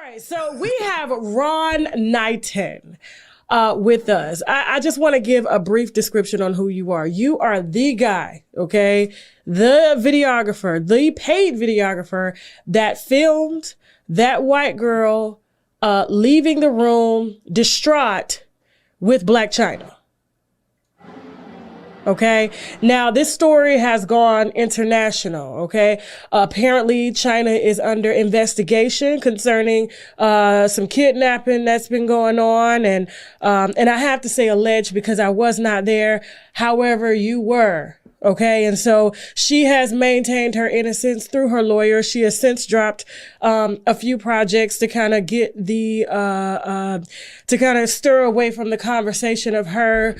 right, so we have Ron Knighton with us. I just want to give a brief description on who you are. You are the guy, okay? The videographer, the paid videographer that filmed that white girl leaving the room distraught with Blac Chyna. Okay. Now this story has gone international. Okay. Apparently China is under investigation concerning, some kidnapping that's been going on. And I have to say alleged because I was not there. However, you were. Okay. And so she has maintained her innocence through her lawyer. She has since dropped, a few projects to kind of get the, to kind of stir away from the conversation of her,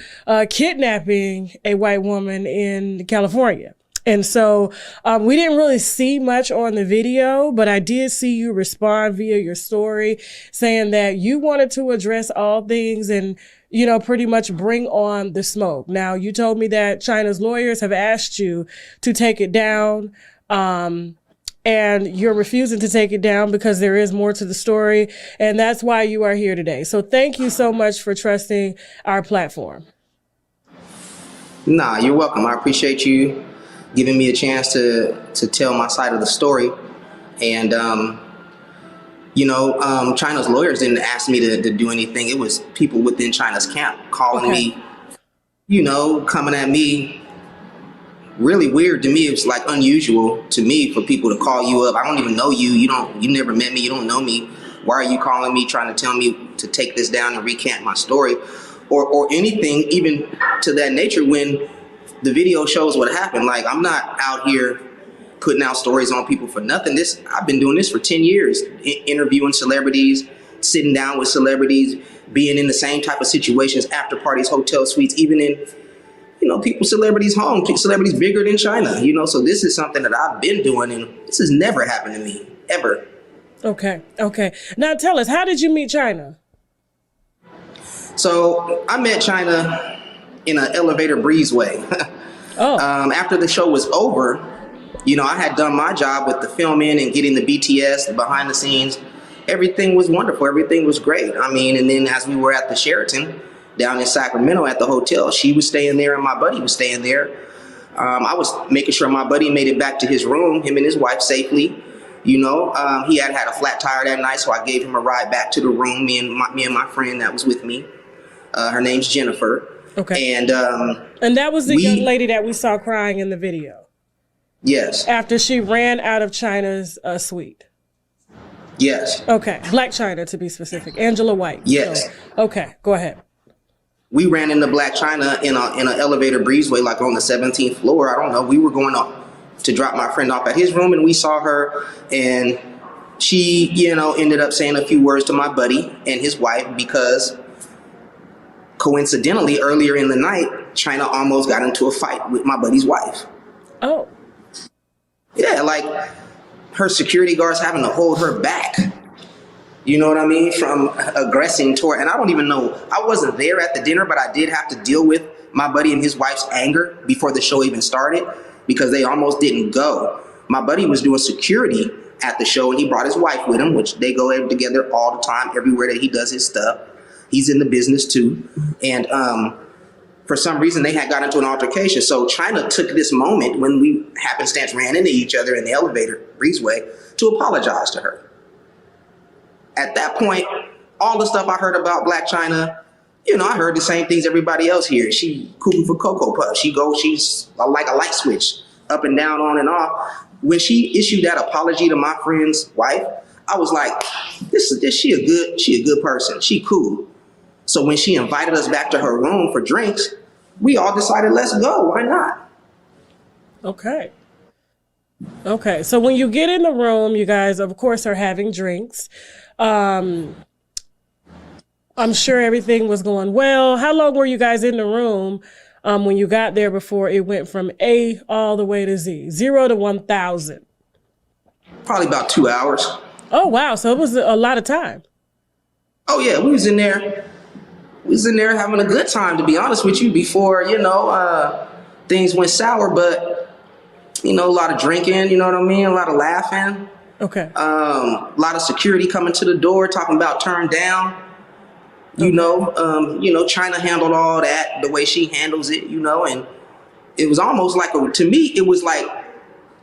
kidnapping a white woman in California. And so, we didn't really see much on the video, but I did see you respond via your story saying that you wanted to address all things and, you know, pretty much bring on the smoke. Now, you told me that China's lawyers have asked you to take it down, and you're refusing to take it down because there is more to the story, and that's why you are here today. So thank you so much for trusting our platform. Nah, you're welcome. I appreciate you giving me a chance to tell my side of the story. And China's lawyers didn't ask me to do anything. It was people within China's camp calling me, coming at me. Really weird to me. It's like unusual to me for people to call you up. I don't even know you. You never met me. You don't know me. Why are you calling me, trying to tell me to take this down and recant my story or anything even to that nature when the video shows what happened? Like, I'm not out here putting out stories on people for nothing. I've been doing this for 10 years, interviewing celebrities, sitting down with celebrities, being in the same type of situations, after parties, hotel suites, even in, celebrities' homes, celebrities bigger than China, so this is something that I've been doing and this has never happened to me, ever. Okay. Now tell us, how did you meet Chyna? So I met Chyna in an elevator breezeway. After the show was over, I had done my job with the filming and getting the BTS, the behind the scenes. Everything was wonderful. Everything was great. And then as we were at the Sheraton down in Sacramento at the hotel, she was staying there and my buddy was staying there. I was making sure my buddy made it back to his room, him and his wife safely. He had a flat tire that night, so I gave him a ride back to the room, me and my friend that was with me. Her name's Jennifer. Okay. And that was the young lady that we saw crying in the video. Yes. After she ran out of Chyna's suite. Yes. Okay. Blac Chyna, to be specific. Angela White. Yes. So, okay. Go ahead. We ran into Blac Chyna in an elevator breezeway, like on the 17th floor. I don't know. We were going up to drop my friend off at his room, and we saw her, and she, ended up saying a few words to my buddy and his wife because coincidentally, earlier in the night, Chyna almost got into a fight with my buddy's wife. Oh. Yeah, like her security guards having to hold her back. You know what I mean? From aggressing toward, and I don't even know, I wasn't there at the dinner, but I did have to deal with my buddy and his wife's anger before the show even started because they almost didn't go. My buddy was doing security at the show and he brought his wife with him, which they go together all the time, everywhere that he does his stuff. He's in the business too. And for some reason they had got into an altercation. So Chyna took this moment when we happenstance ran into each other in the elevator breezeway to apologize to her. At that point, all the stuff I heard about Blac Chyna, I heard the same things everybody else hears. She cuckoo for Cocoa Puffs. She's like a light switch, up and down, on and off. When she issued that apology to my friend's wife, I was like, she a good person. She cool. So when she invited us back to her room for drinks, we all decided, let's go. Why not? Okay. So when you get in the room, you guys, of course, are having drinks. I'm sure everything was going well. How long were you guys in the room when you got there before it went from A all the way to Z, 0 to 1,000? Probably about 2 hours. Oh, wow. So it was a lot of time. Oh, yeah. We was in there having a good time, to be honest with you, before, things went sour. But, a lot of drinking, you know what I mean? A lot of laughing. Okay. A lot of security coming to the door talking about turn down. China handled all that the way she handles it, and it was almost like to me, it was like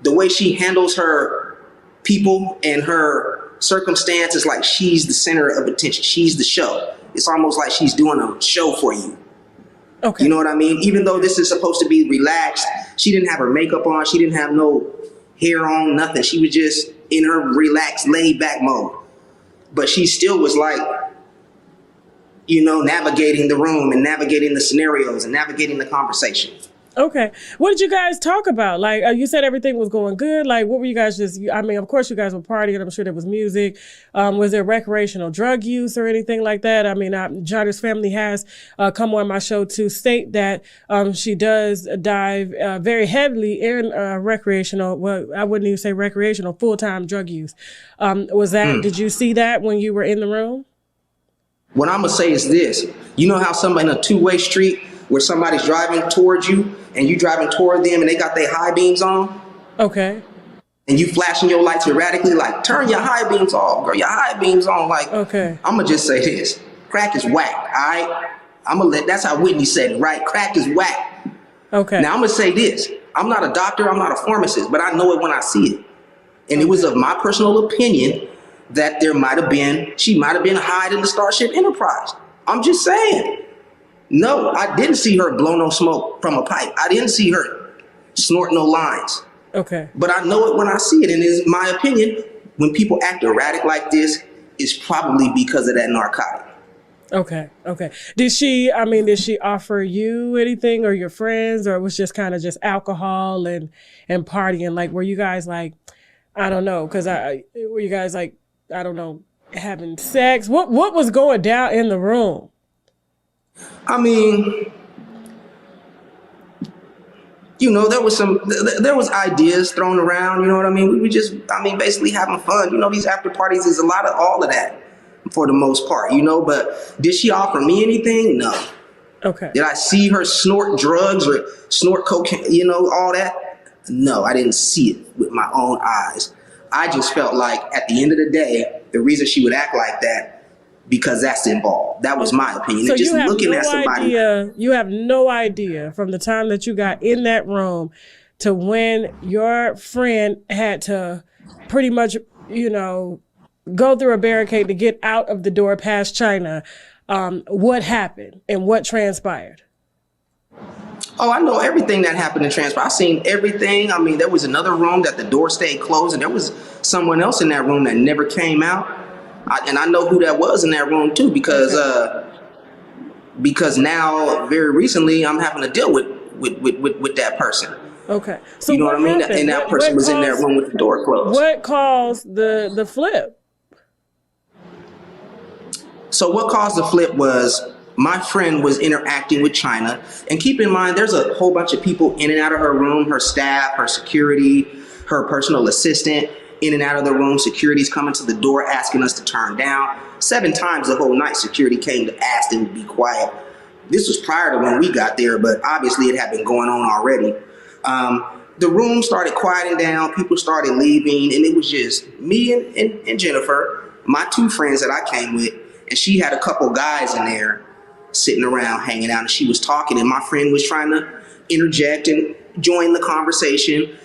the way she handles her people and her circumstances, like she's the center of attention. She's the show. It's almost like she's doing a show for you. Okay. You know what I mean? Even though this is supposed to be relaxed, she didn't have her makeup on. She didn't have no hair on, nothing. She was just in her relaxed, laid back mode. But she still was like, navigating the room and navigating the scenarios and navigating the conversation. Okay. What did you guys talk about? Like, you said everything was going good. Like, what were you guys of course you guys were partying. I'm sure there was music. Was there recreational drug use or anything like that? I mean, Johnny's family has come on my show to state that she does dive very heavily in recreational, well, I wouldn't even say recreational, full-time drug use. Did you see that when you were in the room? What I'm going to say is this. You know how somebody in a two-way street where somebody's driving towards you and you driving toward them and they got their high beams on? Okay. And you flashing your lights erratically, like, turn your high beams off, girl, your high beams on. Like, okay. I'm going to just say this. Crack is whack, all right? That's how Whitney said it, right? Crack is whack. Okay. Now, I'm going to say this. I'm not a doctor. I'm not a pharmacist, but I know it when I see it. And it was of my personal opinion that she might have been hiding the Starship Enterprise. I'm just saying. No, I didn't see her blow no smoke from a pipe. I didn't see her snort no lines. Okay. But I know it when I see it. And in my opinion, when people act erratic like this, it's probably because of that narcotic. Okay. Okay. Did she offer you anything or your friends, or it was just kind of just alcohol and partying? Like, were you guys like, I don't know, were you guys like, I don't know, having sex? What was going down in the room? I mean, there was ideas thrown around, you know what I mean? We were just, basically having fun. These after parties is a lot of all of that for the most part, but did she offer me anything? No. Okay. Did I see her snort drugs or snort cocaine, all that? No, I didn't see it with my own eyes. I just felt like at the end of the day, the reason she would act like that, because that's involved. That was my opinion. So just looking at somebody. You have no idea from the time that you got in that room to when your friend had to pretty much, go through a barricade to get out of the door past Chyna, what happened and what transpired? Oh, I know everything that happened in transport. I seen everything. There was another room that the door stayed closed, and there was someone else in that room that never came out. And I know who that was in that room too, because now very recently I'm having to deal with that person. Okay, so you know what I mean? Happened? And that person was in that room with the door closed. What caused the flip? So what caused the flip was my friend was interacting with Chyna. And keep in mind, there's a whole bunch of people in and out of her room, her staff, her security, her personal assistant, in and out of the room. Security's coming to the door asking us to turn down. 7 times the whole night, security came to ask them to be quiet. This was prior to when we got there, but obviously it had been going on already. The room started quieting down. People started leaving, and it was just me and Jennifer, my 2 friends that I came with, and she had a couple guys in there sitting around hanging out, and she was talking, and my friend was trying to interject and join the conversation.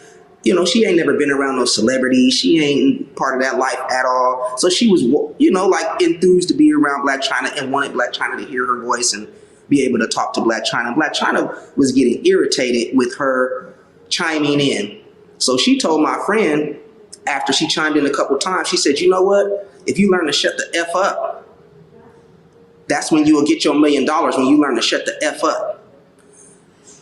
She ain't never been around no celebrities. She ain't part of that life at all. So she was, enthused to be around Blac Chyna and wanted Blac Chyna to hear her voice and be able to talk to Blac Chyna. Blac Chyna was getting irritated with her chiming in. So she told my friend, after she chimed in a couple times, she said, you know what? If you learn to shut the F up, that's when you will get your $1 million, when you learn to shut the F up.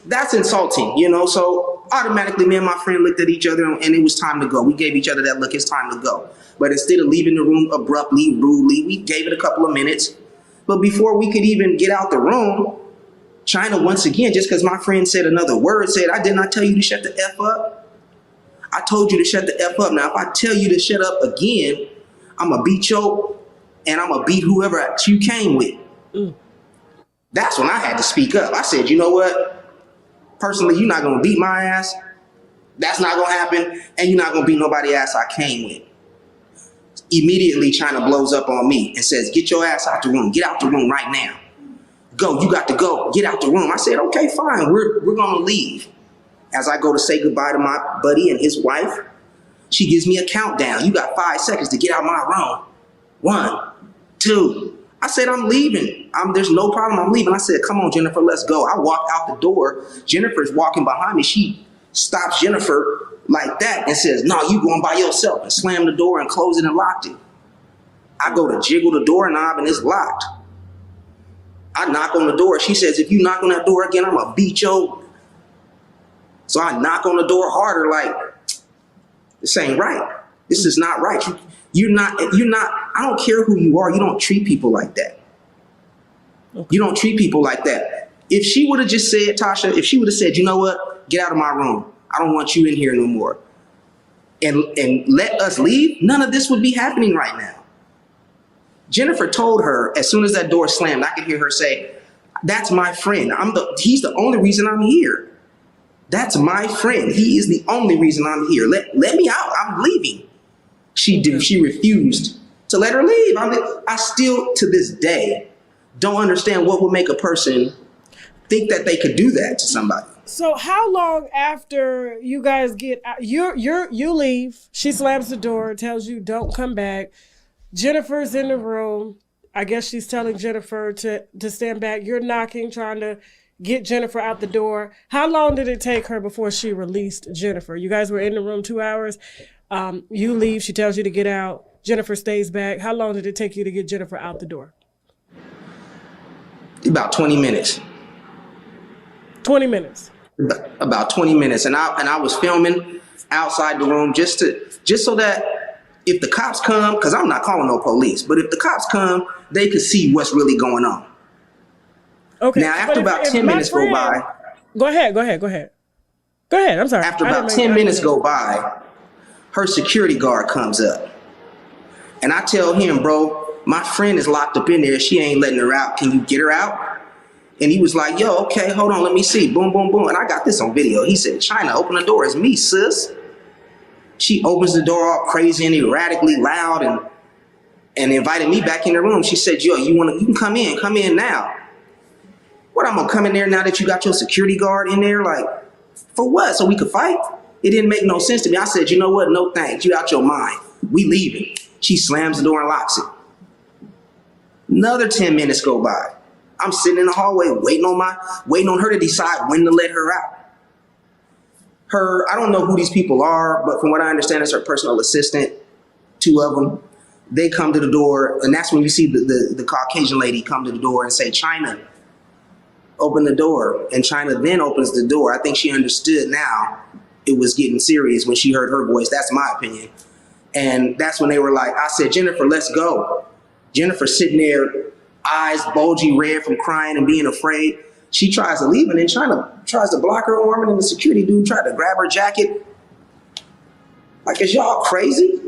That's insulting, so automatically me and my friend looked at each other and it was time to go. We gave each other that look, it's time to go. But instead of leaving the room abruptly, rudely, we gave it a couple of minutes. But before we could even get out the room, Chyna once again, just because my friend said another word, said, I did not tell you to shut the F up. I told you to shut the F up. Now, if I tell you to shut up again, I'm going to beat you and I'm going to beat whoever you came with. That's when I had to speak up. I said, you know what? Personally, you're not going to beat my ass. That's not going to happen. And you're not going to beat nobody ass I came with. Immediately, Chyna blows up on me and says, get your ass out the room. Get out the room right now. Go, you got to go. Get out the room. I said, okay, fine. We're going to leave. As I go to say goodbye to my buddy and his wife, she gives me a countdown. You got 5 seconds to get out my room. 1, 2. I said, I'm leaving. There's no problem. I'm leaving. I said, come on, Jennifer, let's go. I walk out the door. Jennifer's walking behind me. She stops Jennifer like that and says, no, you going by yourself, and slammed the door and closed it and locked it. I go to jiggle the doorknob and it's locked. I knock on the door. She says, if you knock on that door again, I'm going to beat you. So I knock on the door harder, like, this ain't right. This is not right. You're not, I don't care who you are. You don't treat people like that. Okay. You don't treat people like that. If she would have just said, Tasha, if she would have said, you know what, get out of my room. I don't want you in here no more. And let us leave, none of this would be happening right now. Jennifer told her, as soon as that door slammed, I could hear her say, that's my friend. He's the only reason I'm here. That's my friend. He is the only reason I'm here. Let me out. I'm leaving. She refused to let her leave. I still, to this day, don't understand what would make a person think that they could do that to somebody. So how long after you guys get out, you leave, she slams the door, tells you don't come back. Jennifer's in the room. I guess she's telling Jennifer to stand back. You're knocking, trying to get Jennifer out the door. How long did it take her before she released Jennifer? You guys were in the room 2 hours. You leave. She tells you to get out. Jennifer stays back. How long did it take you to get Jennifer out the door? About 20 minutes. 20 minutes. About 20 minutes. And I was filming outside the room just so that if the cops come, because I'm not calling no police, but if the cops come, they could see what's really going on. Okay. Now, after about 10 minutes go by. Go ahead. I'm sorry. After about 10 minutes go by, her security guard comes up. And I tell him, bro, my friend is locked up in there. She ain't letting her out. Can you get her out? And he was like, yo, okay, hold on, let me see. Boom, boom, boom. And I got this on video. He said, Chyna, open the door. It's me, sis. She opens the door all crazy and erratically loud and invited me back in the room. She said, yo, you can come in now. What, I'm gonna come in there now that you got your security guard in there? Like, for what? So we could fight? It didn't make no sense to me. I said, you know what? No thanks. You out your mind. We leaving. She slams the door and locks it. Another 10 minutes go by. I'm sitting in the hallway waiting on her to decide when to let her out. I don't know who these people are, but from what I understand, it's her personal assistant, 2 of them. They come to the door, and that's when you see the Caucasian lady come to the door and say, Chyna, open the door. And Chyna then opens the door. I think she understood now it was getting serious when she heard her voice. That's my opinion. And that's when they were like, I said, Jennifer, let's go. Jennifer sitting there, eyes bulgy red from crying and being afraid. She tries to leave, and then Chyna tries to block her arm, and then the security dude tried to grab her jacket. Like, is y'all crazy?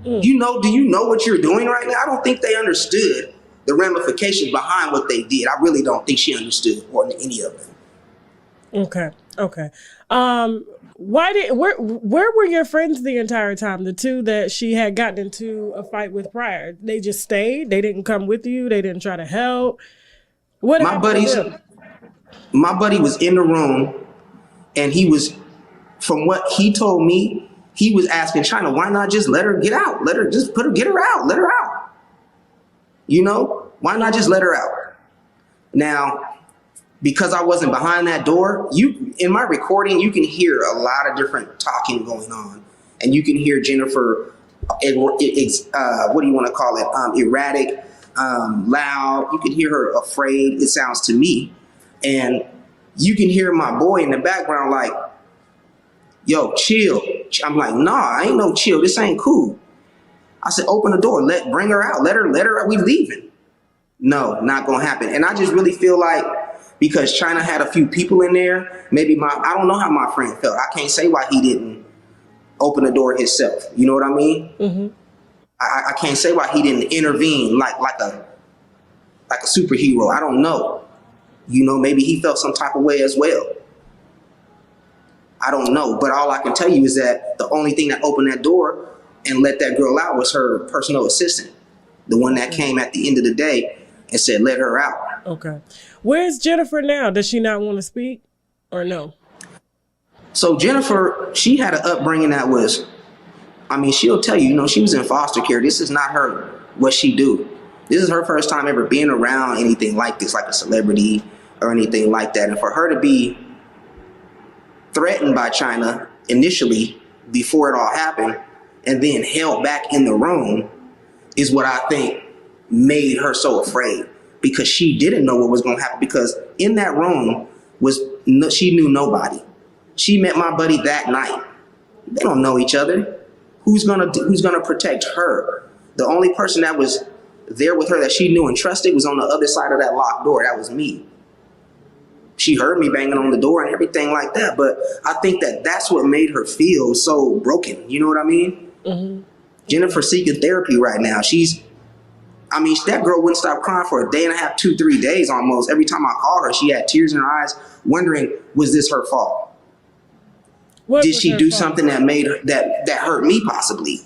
Do you know what you're doing right now? I don't think they understood the ramifications behind what they did. I really don't think she understood, or any of them. Okay. Where were your friends the entire time? The 2 that she had gotten into a fight with prior? They just stayed? They didn't come with you? They didn't try to help? What happened? My buddy was in the room, and he was, from what he told me, he was asking Chyna, why not just let her get out? Get her out. Let her out. You know, why not just let her out? Now, because I wasn't behind that door, in my recording, you can hear a lot of different talking going on. And you can hear Jennifer, what do you want to call it? Erratic, loud. You can hear her afraid, it sounds to me. And you can hear my boy in the background like, yo, chill. I'm like, nah, ain't no chill. This ain't cool. I said, open the door. Bring her out. Let her out. We leaving. No, not going to happen. And I just really feel like, because Chyna had a few people in there, I don't know how my friend felt. I can't say why he didn't open the door himself. You know what I mean? Mm-hmm. I can't say why he didn't intervene like a superhero. I don't know. You know, maybe he felt some type of way as well. I don't know. But all I can tell you is that the only thing that opened that door and let that girl out was her personal assistant, the one that came at the end of the day and said, let her out. Okay. Where's Jennifer now? Does she not want to speak or no? So Jennifer, she had an upbringing that was, I mean, she'll tell you, she was in foster care. This is not what she do. This is her first time ever being around anything like this, like a celebrity or anything like that. And for her to be threatened by Chyna initially before it all happened and then held back in the room is what I think made her so afraid, because she didn't know what was going to happen, because in that room she knew nobody. She met my buddy that night. They don't know each other. Who's gonna protect her? The only person that was there with her that she knew and trusted was on the other side of that locked door. That was me. She heard me banging on the door and everything like that. But I think that's what made her feel so broken. You know what I mean? Mm-hmm. Jennifer's seeking therapy right now. That girl wouldn't stop crying for a day and a half, 2-3 days almost. Every time I call her, she had tears in her eyes, wondering, was this her fault? Did she do something that made her that hurt me possibly?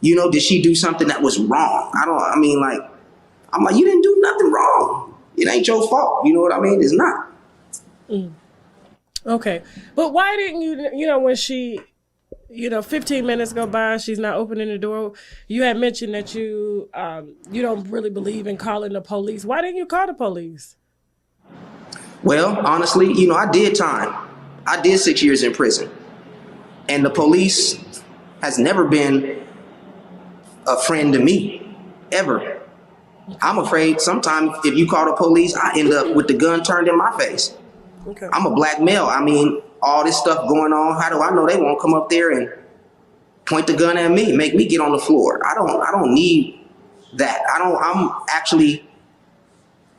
Did she do something that was wrong? I'm like, you didn't do nothing wrong. It ain't your fault. You know what I mean? It's not. Okay. But why didn't you, when she, 15 minutes go by, she's not opening the door. You had mentioned that you don't really believe in calling the police. Why didn't you call the police? Well, honestly, I did time. I did 6 years in prison, and the police has never been a friend to me, ever. I'm afraid sometimes if you call the police, I end up with the gun turned in my face. Okay. I'm a black male. All this stuff going on, how do I know they won't come up there and point the gun at me, make me get on the floor? I don't need that. I'm actually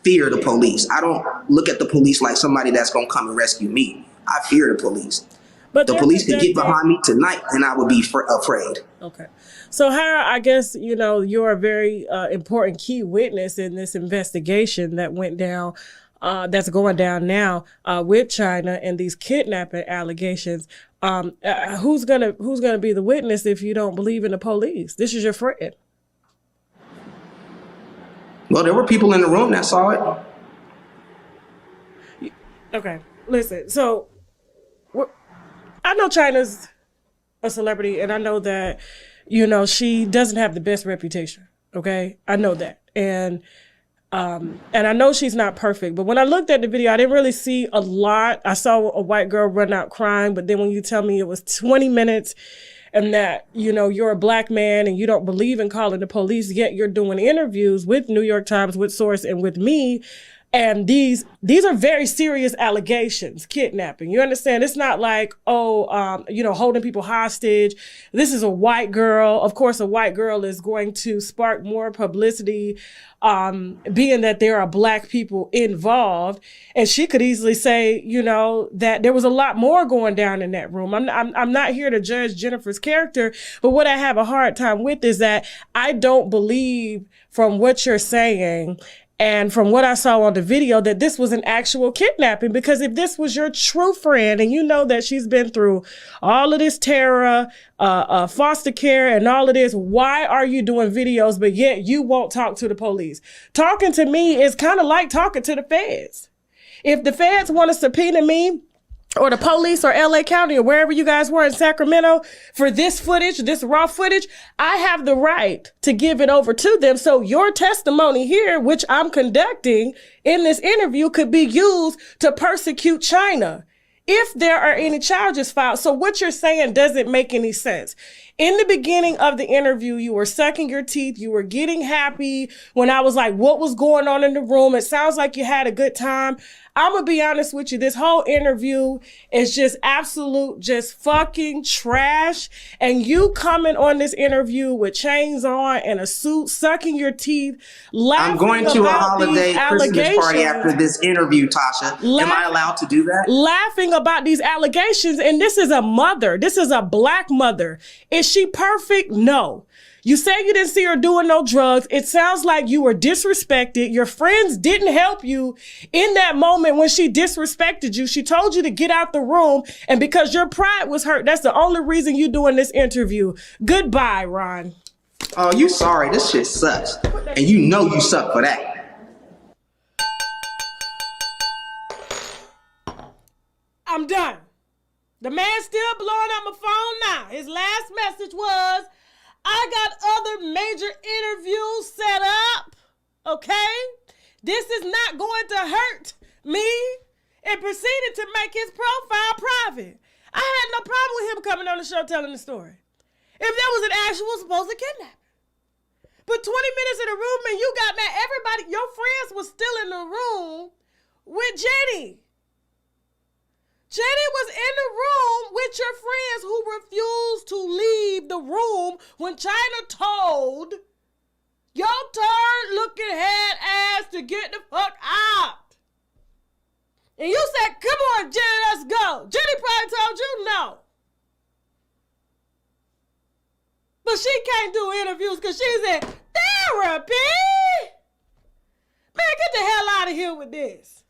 fear the police. I don't look at the police like somebody that's going to come and rescue me. I fear the police. But the police could get behind me tonight and I would be afraid. Okay. So Hara, I guess, you're a very important key witness in this investigation that went down, that's going down now with Chyna and these kidnapping allegations. Who's gonna be the witness if you don't believe in the police? This is your friend. Well, there were people in the room that saw it. Okay. Listen, so I know Chyna's a celebrity, and I know that, she doesn't have the best reputation. Okay, I know that, and I know she's not perfect. But when I looked at the video, I didn't really see a lot. I saw a white girl run out crying, but then when you tell me it was 20 minutes, and that you're a black man and you don't believe in calling the police, yet you're doing interviews with New York Times, with Source, and with me. And these are very serious allegations, kidnapping. You understand? It's not like, holding people hostage. This is a white girl. Of course, a white girl is going to spark more publicity, being that there are black people involved. And she could easily say, that there was a lot more going down in that room. I'm not here to judge Jennifer's character, but what I have a hard time with is that I don't believe from what you're saying and from what I saw on the video that this was an actual kidnapping, because if this was your true friend and that she's been through all of this terror, foster care and all of this, why are you doing videos but yet you won't talk to the police? Talking to me is kind of like talking to the feds. If the feds want to subpoena me, or the police, or LA County, or wherever you guys were in Sacramento for this footage, this raw footage, I have the right to give it over to them. So your testimony here, which I'm conducting in this interview, could be used to persecute Chyna if there are any charges filed. So what you're saying doesn't make any sense. In the beginning of the interview, you were sucking your teeth. You were getting happy when I was like, what was going on in the room? It sounds like you had a good time. I'm going to be honest with you. This whole interview is just just fucking trash. And you coming on this interview with chains on and a suit, sucking your teeth, laughing. I'm going to a holiday Christmas party after this interview, Tasha. Am I allowed to do that? Laughing about these allegations. And this is a mother. This is a black mother. Is she perfect? No. You say you didn't see her doing no drugs. It sounds like you were disrespected. Your friends didn't help you in that moment when she disrespected you. She told you to get out the room, and because your pride was hurt, that's the only reason you doing this interview. Goodbye, Ron. Oh, you sorry. This shit sucks. And you know you suck for that. I'm done. The man's still blowing up my phone now. His last message was, I got other major interviews set up, okay? This is not going to hurt me. And proceeded to make his profile private. I had no problem with him coming on the show telling the story. If there was an actual supposed kidnapping. But 20 minutes in the room and you got mad. Everybody, your friends was still in the room with Jenny. Jenny was in the room with your friends who refused to leave the room when Chyna told your turd looking head ass to get the fuck out. And you said, come on, Jenny, let's go. Jenny probably told you no. But she can't do interviews because she's in therapy. Man, get the hell out of here with this.